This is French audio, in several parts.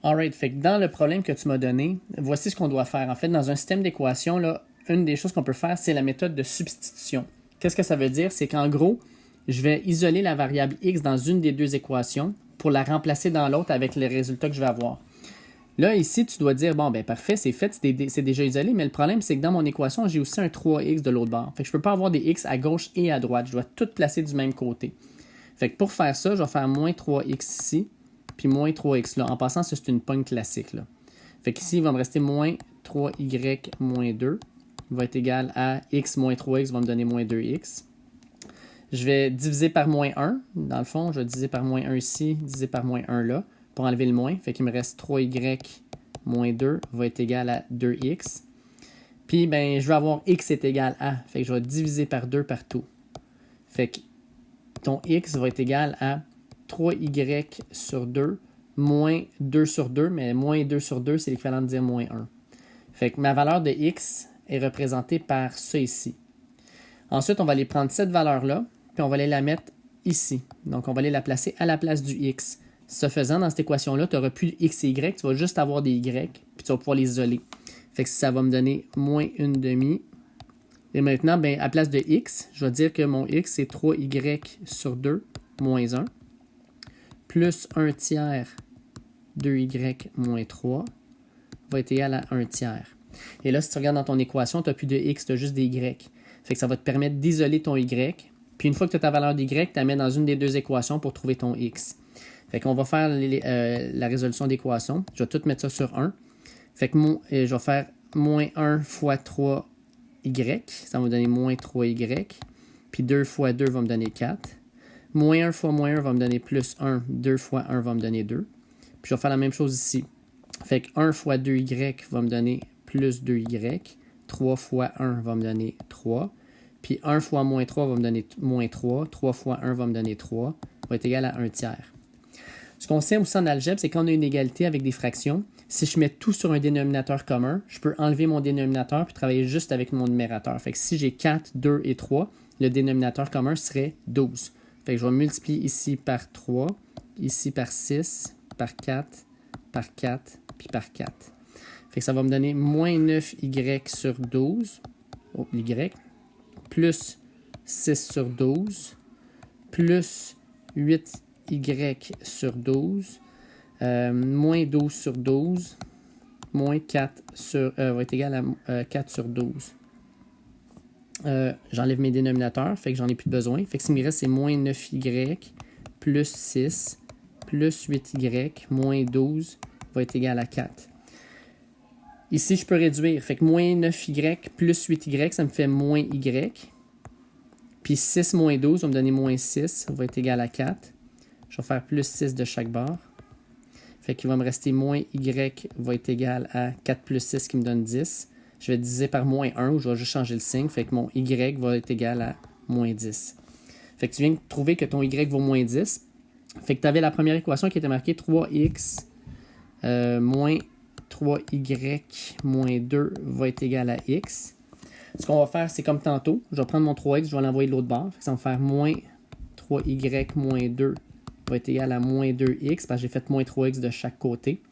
Alright, fait que dans le problème que tu m'as donné, voici ce qu'on doit faire. En fait, dans un système d'équations, là, une des choses qu'on peut faire, c'est la méthode de substitution. Qu'est-ce que ça veut dire? C'est qu'en gros, je vais isoler la variable x dans une des deux équations pour la remplacer dans l'autre avec les résultats que je vais avoir. Là, ici, tu dois dire, bon, ben parfait, c'est fait, c'est déjà isolé, mais le problème, c'est que dans mon équation, j'ai aussi un 3x de l'autre bord. Fait que je ne peux pas avoir des x à gauche et à droite. Je dois tout placer du même côté. Fait que pour faire ça, je vais faire moins 3x ici, puis moins 3x là. En passant, ça, c'est une pogne classique, là. Fait qu'ici, il va me rester moins 3y moins 2 va être égal à x moins 3x va me donner moins 2x. Je vais diviser par moins 1. Dans le fond, je vais diviser par moins 1 ici, diviser par moins 1 là, pour enlever le moins. Fait qu'il me reste 3y moins 2 va être égal à 2x. Puis, ben, je vais avoir x est égal à. Fait que je vais diviser par 2 partout. Fait que ton x va être égal à 3y sur 2 moins 2 sur 2, mais moins 2 sur 2, c'est l'équivalent de dire moins 1. Fait que ma valeur de x est représentée par ça ici. Ensuite, on va aller prendre cette valeur-là, puis on va aller la mettre ici. Donc, on va aller la placer à la place du x. Ce faisant, dans cette équation-là, tu n'auras plus x et y, tu vas juste avoir des y, puis tu vas pouvoir les isoler. Fait que ça va me donner moins 1/2. Et maintenant, ben, à place de x, je vais dire que mon x, c'est 3y sur 2 moins 1, plus 1 tiers 2y moins 3 va être égal à 1 tiers. Et là, si tu regardes dans ton équation, tu n'as plus de x, tu as juste des y. Fait que ça va te permettre d'isoler ton y. Puis une fois que tu as ta valeur d'y, tu la mets dans une des deux équations pour trouver ton x. Fait qu'on va faire la résolution d'équation. Je vais tout mettre ça sur 1. Fait que je vais faire moins 1 fois 3y. Ça va me donner moins 3y. Puis 2 fois 2 va me donner 4. Moins 1 fois moins 1 va me donner plus 1. 2 fois 1 va me donner 2. Puis je vais faire la même chose ici. Fait que 1 fois 2y va me donner plus 2y. 3 fois 1 va me donner 3. Puis 1 fois moins 3 va me donner moins 3. 3 fois 1 va me donner 3. Va être égal à 1 tiers. Ce qu'on sait aussi en algèbre, c'est qu'on a une égalité avec des fractions. Si je mets tout sur un dénominateur commun, je peux enlever mon dénominateur puis travailler juste avec mon numérateur. Fait que si j'ai 4, 2 et 3, le dénominateur commun serait 12. Fait que je vais multiplier ici par 3, ici par 6, par 4, par 4, puis par 4. Fait que ça va me donner moins 9y sur 12, y, plus 6 sur 12, plus 8y sur 12, moins 12 sur 12, moins 4 sur, va être égal à 4 sur 12. J'enlève mes dénominateurs, fait que j'en ai plus besoin. Fait que ce qui me reste, c'est moins 9y plus 6 plus 8y moins 12 va être égal à 4. Ici, je peux réduire. Fait que moins 9y plus 8y, ça me fait moins y. Puis 6 moins 12 va me donner moins 6, ça va être égal à 4. Je vais faire plus 6 de chaque bord. Fait qu'il va me rester moins y va être égal à 4 plus 6 qui me donne 10. Je vais diviser par moins 1 ou je vais juste changer le signe. Fait que mon y va être égal à moins 10. Fait que tu viens de trouver que ton y vaut moins 10. Fait que tu avais la première équation qui était marquée 3x moins 3y moins 2 va être égal à x. Ce qu'on va faire, c'est comme tantôt. Je vais prendre mon 3x, je vais l'envoyer de l'autre bord. Fait que ça va me faire moins 3y moins 2 va être égal à moins 2x parce que j'ai fait moins 3x de chaque côté.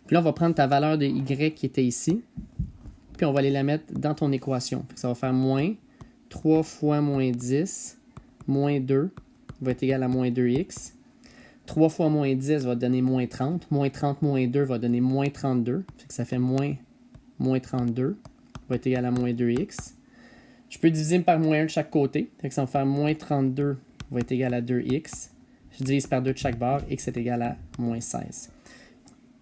Puis là, on va prendre ta valeur de y qui était ici. Puis on va aller la mettre dans ton équation. Fait que ça va faire moins 3 fois moins 10 moins 2 va être égal à moins 2x. 3 fois moins 10 va donner moins 30. Moins 30 moins 2 va donner moins 32. Fait que ça fait moins 32 va être égal à moins 2x. Je peux diviser par moins 1 de chaque côté. Fait que ça va faire moins 32 va être égal à 2x. Je divise par 2 de chaque barre. X est égal à moins 16.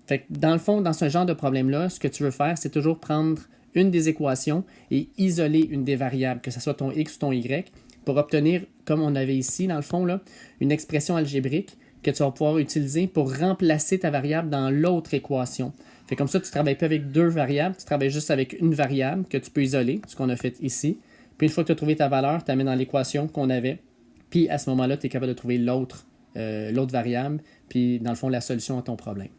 Fait que dans le fond, dans ce genre de problème-là, ce que tu veux faire, c'est toujours prendre une des équations et isoler une des variables, que ce soit ton x ou ton y, pour obtenir, comme on avait ici, dans le fond, là, une expression algébrique que tu vas pouvoir utiliser pour remplacer ta variable dans l'autre équation. Fait comme ça, tu ne travailles pas avec deux variables, tu travailles juste avec une variable que tu peux isoler, ce qu'on a fait ici. Puis une fois que tu as trouvé ta valeur, tu la mets dans l'équation qu'on avait. Puis à ce moment-là, tu es capable de trouver l'autre variable, puis dans le fond, la solution à ton problème.